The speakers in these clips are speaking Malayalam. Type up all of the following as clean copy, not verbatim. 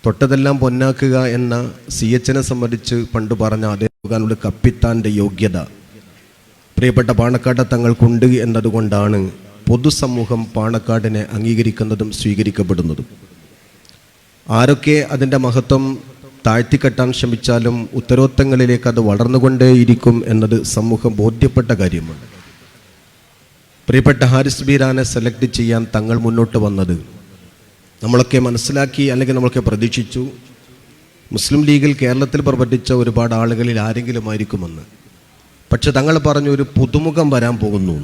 തൊട്ടതെല്ലാം പൊന്നാക്കുക എന്ന CHനെ സംബന്ധിച്ച് പണ്ട് പറഞ്ഞ അതേ കപ്പിത്താൻ്റെ യോഗ്യത പ്രിയപ്പെട്ട പാണക്കാട് തങ്ങൾക്കുണ്ട് എന്നതുകൊണ്ടാണ് പൊതുസമൂഹം പാണക്കാടിനെ അംഗീകരിക്കുന്നതും സ്വീകരിക്കപ്പെടുന്നതും. ആരൊക്കെ അതിൻ്റെ മഹത്വം താഴ്ത്തിക്കെട്ടാൻ ശ്രമിച്ചാലും ഉത്തരോത്തങ്ങളിലേക്ക് അത് വളർന്നുകൊണ്ടേയിരിക്കും എന്നത് സമൂഹം ബോധ്യപ്പെട്ട കാര്യമാണ്. പ്രിയപ്പെട്ട ഹാരിസ് ബീരാനെ സെലക്ട് ചെയ്യാൻ തങ്ങൾ മുന്നോട്ട് വന്നത് നമ്മളൊക്കെ മനസ്സിലാക്കി, അല്ലെങ്കിൽ നമ്മളൊക്കെ പ്രതീക്ഷിച്ചു മുസ്ലിം ലീഗിൽ കേരളത്തിൽ പ്രവർത്തിച്ച ഒരുപാട് ആളുകളിൽ ആരെങ്കിലും ആയിരിക്കുമെന്ന്. പക്ഷെ തങ്ങൾ പറഞ്ഞു ഒരു പുതുമുഖം വരാൻ പോകുന്നു,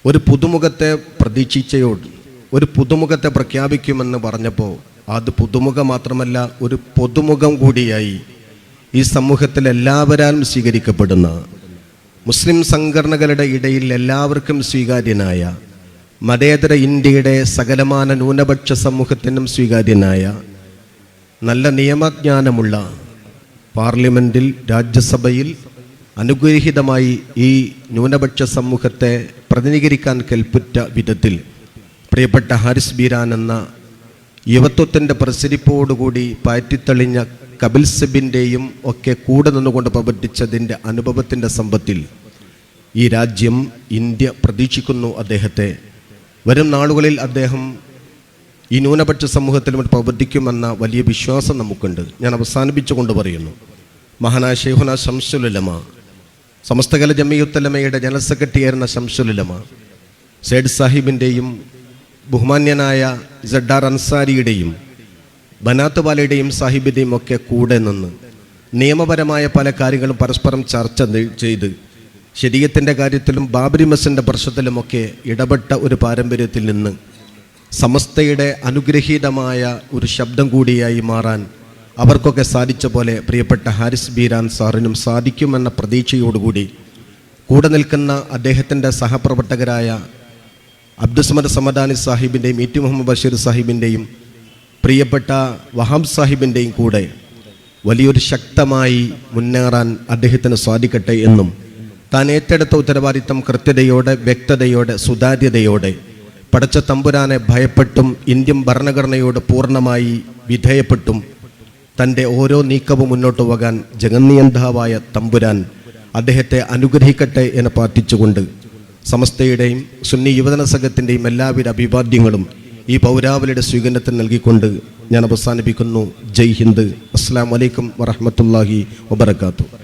ഒരു പുതുമുഖത്തെ പ്രതീക്ഷിച്ചയോട് ഒരു പുതുമുഖത്തെ പ്രഖ്യാപിക്കുമെന്ന് പറഞ്ഞപ്പോൾ അത് പുതുമുഖം മാത്രമല്ല, ഒരു പൊതുമുഖം കൂടിയായി ഈ സമൂഹത്തിൽ എല്ലാവരാലും സ്വീകരിക്കപ്പെടുന്ന, മുസ്ലിം സംഘടനകളുടെ ഇടയിൽ എല്ലാവർക്കും സ്വീകാര്യനായ, മതേതര ഇന്ത്യയുടെ സകലമാന ന്യൂനപക്ഷ സമൂഹത്തിനും സ്വീകാര്യനായ, നല്ല നിയമജ്ഞാനമുള്ള, പാർലമെൻറ്റിൽ രാജ്യസഭയിൽ അനുഗ്രഹീതമായി ഈ ന്യൂനപക്ഷ സമൂഹത്തെ പ്രതിനിധീകരിക്കാൻ കൽപ്പിച്ച വിധത്തിൽ പ്രിയപ്പെട്ട ഹാരിസ് ബീരാൻ എന്ന യുവത്വത്തിൻ്റെ പ്രസരിപ്പോടുകൂടി പാറ്റിത്തെളിഞ്ഞ കപിൽ സിബിൻ്റെയും ഒക്കെ കൂടെ നിന്നുകൊണ്ട് പ്രവർത്തിച്ചതിൻ്റെ അനുഭവത്തിൻ്റെ സമ്പത്തിൽ ഈ രാജ്യം, ഇന്ത്യ പ്രതീക്ഷിക്കുന്നു അദ്ദേഹത്തെ. വരും നാളുകളിൽ അദ്ദേഹം ഈ ന്യൂനപക്ഷ സമൂഹത്തിൽ പ്രവർത്തിക്കുമെന്ന വലിയ വിശ്വാസം നമുക്കുണ്ട്. ഞാൻ അവസാനിപ്പിച്ചുകൊണ്ട് പറയുന്നു, മഹാനായ ശൈഖുന ശംസുൽ ഉലമ, സമസ്തകല ജമിയത്തുലമയുടെ ജനറൽ സെക്രട്ടറിയായിരുന്ന ശംസുൽ ഉലമ, സൈഡ് സാഹിബിൻ്റെയും ബഹുമാന്യനായ ZR അൻസാരിയുടെയും ബനാത്ത് വാലയുടെയും സാഹിബിൻ്റെയും ഒക്കെ കൂടെ നിന്ന് നിയമപരമായ പല കാര്യങ്ങളും പരസ്പരം ചർച്ച ചെയ്ത് ശരീഅത്തിൻ്റെ കാര്യത്തിലും ബാബരി മസ്ജിദിൻ്റെ പ്രശ്നത്തിലുമൊക്കെ ഇടപെട്ട ഒരു പാരമ്പര്യത്തിൽ നിന്ന് സമസ്തയുടെ അനുഗ്രഹീതമായ ഒരു ശബ്ദം കൂടിയായി മാറാൻ അവർക്കൊക്കെ സാധിച്ച പോലെ പ്രിയപ്പെട്ട ഹാരിസ് ബീരാൻ സാറിനും സാധിക്കുമെന്ന പ്രതീക്ഷയോടുകൂടി കൂടെ നിൽക്കുന്ന അദ്ദേഹത്തിൻ്റെ സഹപ്രവർത്തകരായ അബ്ദുസ്മദ് സമദാനി സാഹിബിൻ്റെയും ഇ ടി മുഹമ്മദ് ബഷീർ സാഹിബിൻ്റെയും പ്രിയപ്പെട്ട വഹാബ് സാഹിബിൻ്റെയും കൂടെ വലിയൊരു ശക്തമായി മുന്നേറാൻ അദ്ദേഹത്തിന് സാധിക്കട്ടെ എന്നും താൻ ഏറ്റെടുത്ത ഉത്തരവാദിത്തം കൃത്യതയോടെ, വ്യക്തതയോടെ, സുതാര്യതയോടെ പടച്ച തമ്പുരാനെ ഭയപ്പെട്ടും ഇന്ത്യൻ ഭരണഘടനയോട് പൂർണ്ണമായി വിധേയപ്പെട്ടും തൻ്റെ ഓരോ നീക്കവും മുന്നോട്ട് പോകാൻ ജഗന്നിയന്താവായ തമ്പുരാൻ അദ്ദേഹത്തെ അനുഗ്രഹിക്കട്ടെ എന്ന് പ്രാർത്ഥിച്ചുകൊണ്ട് സമസ്തയുടെയും സുന്നി യുവജന സംഘത്തിൻ്റെയും എല്ലാവിധ അഭിവാദ്യങ്ങളും ഈ പൗരാവലിയുടെ സ്വീകരണത്തിൽ നൽകിക്കൊണ്ട് ഞാൻ അവസാനിപ്പിക്കുന്നു. ജയ് ഹിന്ദ്. അസ്സലാമു അലൈക്കും വറഹ്മത്തുള്ളാഹി വബറകാതുഹു.